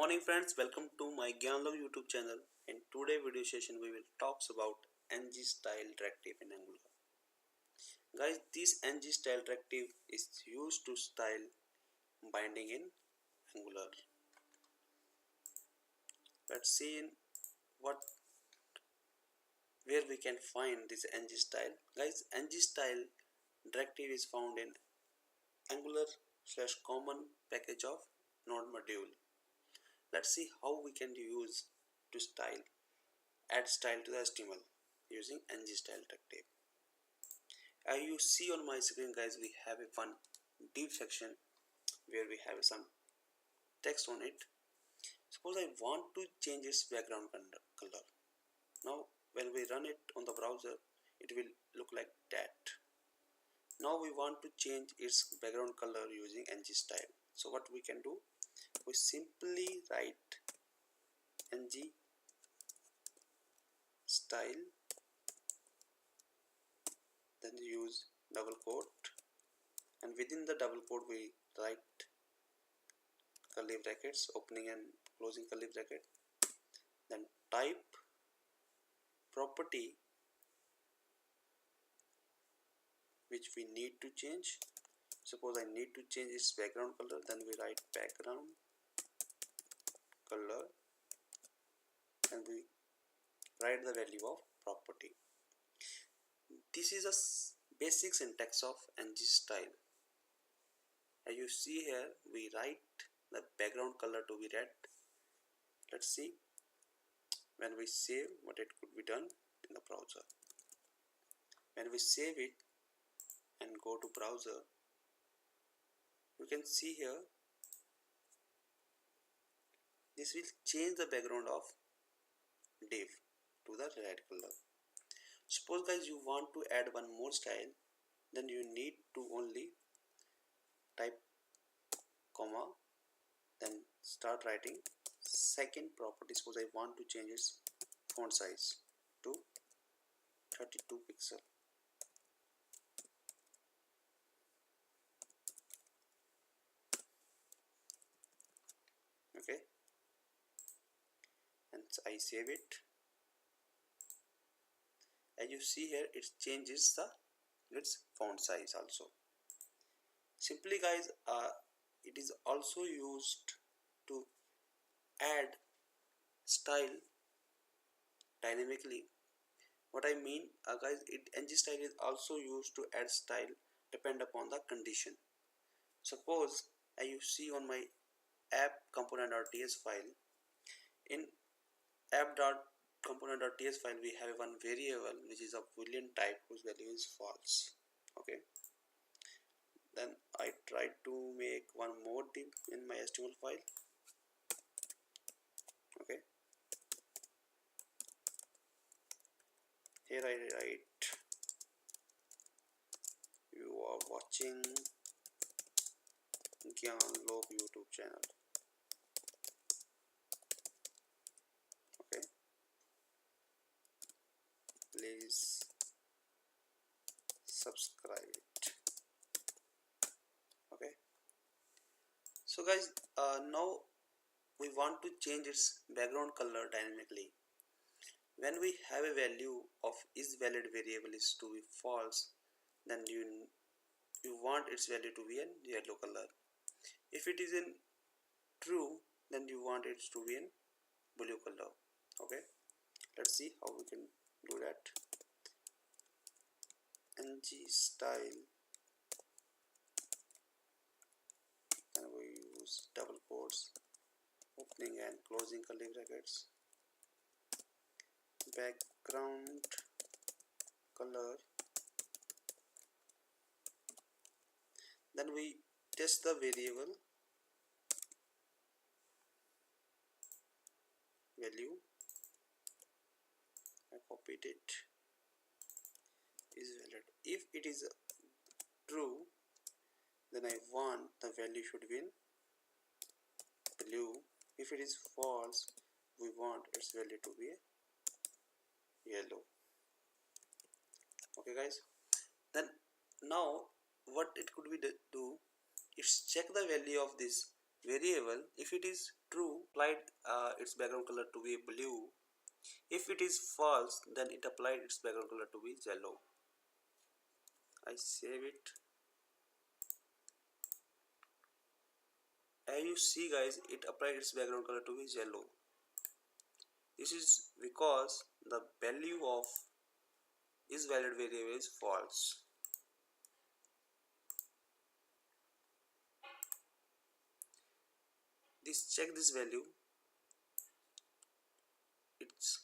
morning friends, welcome to my ngStyle YouTube channel. In today's video session we will talk about ngStyle directive in Angular. Guys, this ngStyle directive is used to style binding in Angular. Let's see in what where we can find this ngStyle. Guys, ngStyle directive is found in Angular/common package of node module. Let's see how we can use to add style to the HTML using ngStyle directive. As you see on my screen, guys, we have a one div section where we have some text on it. Suppose I want to change its background color. Now when we run it on the browser, it will look like that. Now we want to change its background color using ngStyle. So what we can do, we simply write ngStyle, then use double quote, and within the double quote we write curly brackets, opening and closing curly bracket, then type property which we need to change. Suppose I need to change its background color, then we write background color and we write the value of property. This is a basic syntax of ngStyle. As you see here, we write the background color to be red. Let's see when we save what it could be done in the browser. When we save it and go to browser, you can see here this will change the background of div to the red color. Suppose guys you want to add one more style, then you need to only type comma, then start writing second property. Suppose I want to change its font size to 32 pixel. Okay, and I save it. As you see here, it changes its font size also. Simply guys, it is also used to add style dynamically. What I mean, guys, ngStyle is also used to add style depend upon the condition. Suppose as you see on my app component.ts file, in app.component.ts file we have one variable which is a boolean type whose value is false. Okay, then I try to make one more div in my HTML file. Okay, here I write, you are watching ngStyle YouTube channel. Okay, please subscribe it. Okay, so guys, now we want to change its background color dynamically. When we have a value of isValid variable is to be false, then you want its value to be in yellow color. If it is in true, then you want it to be in blue color. Okay, let's see how we can do that. ngStyle, and we use double quotes, opening and closing curly brackets, background color, then we test the variable value. I copied it, is valid. If it is true, then I want the value should be in blue. If it is false, we want its value to be yellow. Okay guys, then now what it could be do is check the value of this variable. If it is true, applied its background color to be blue. If it is false, then it applied its background color to be yellow. I save it. As you see guys, it applied its background color to be yellow. This is because the value of is valid variable is false. Check this value. It's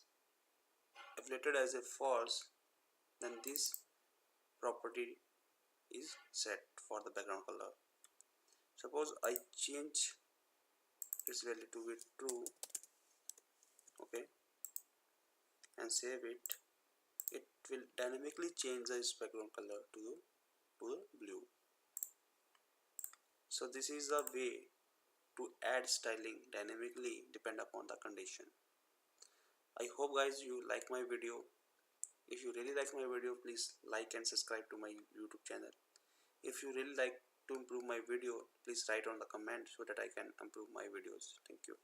evaluated as a false, then this property is set for the background color. Suppose I change its value to be true, okay, and save it. It will dynamically change the background color to the blue. So this is the way to add styling dynamically depend upon the condition. I hope guys you like my video. If you really like my video, please like and subscribe to my YouTube channel. If you really like to improve my video, please write on the comment so that I can improve my videos. Thank you.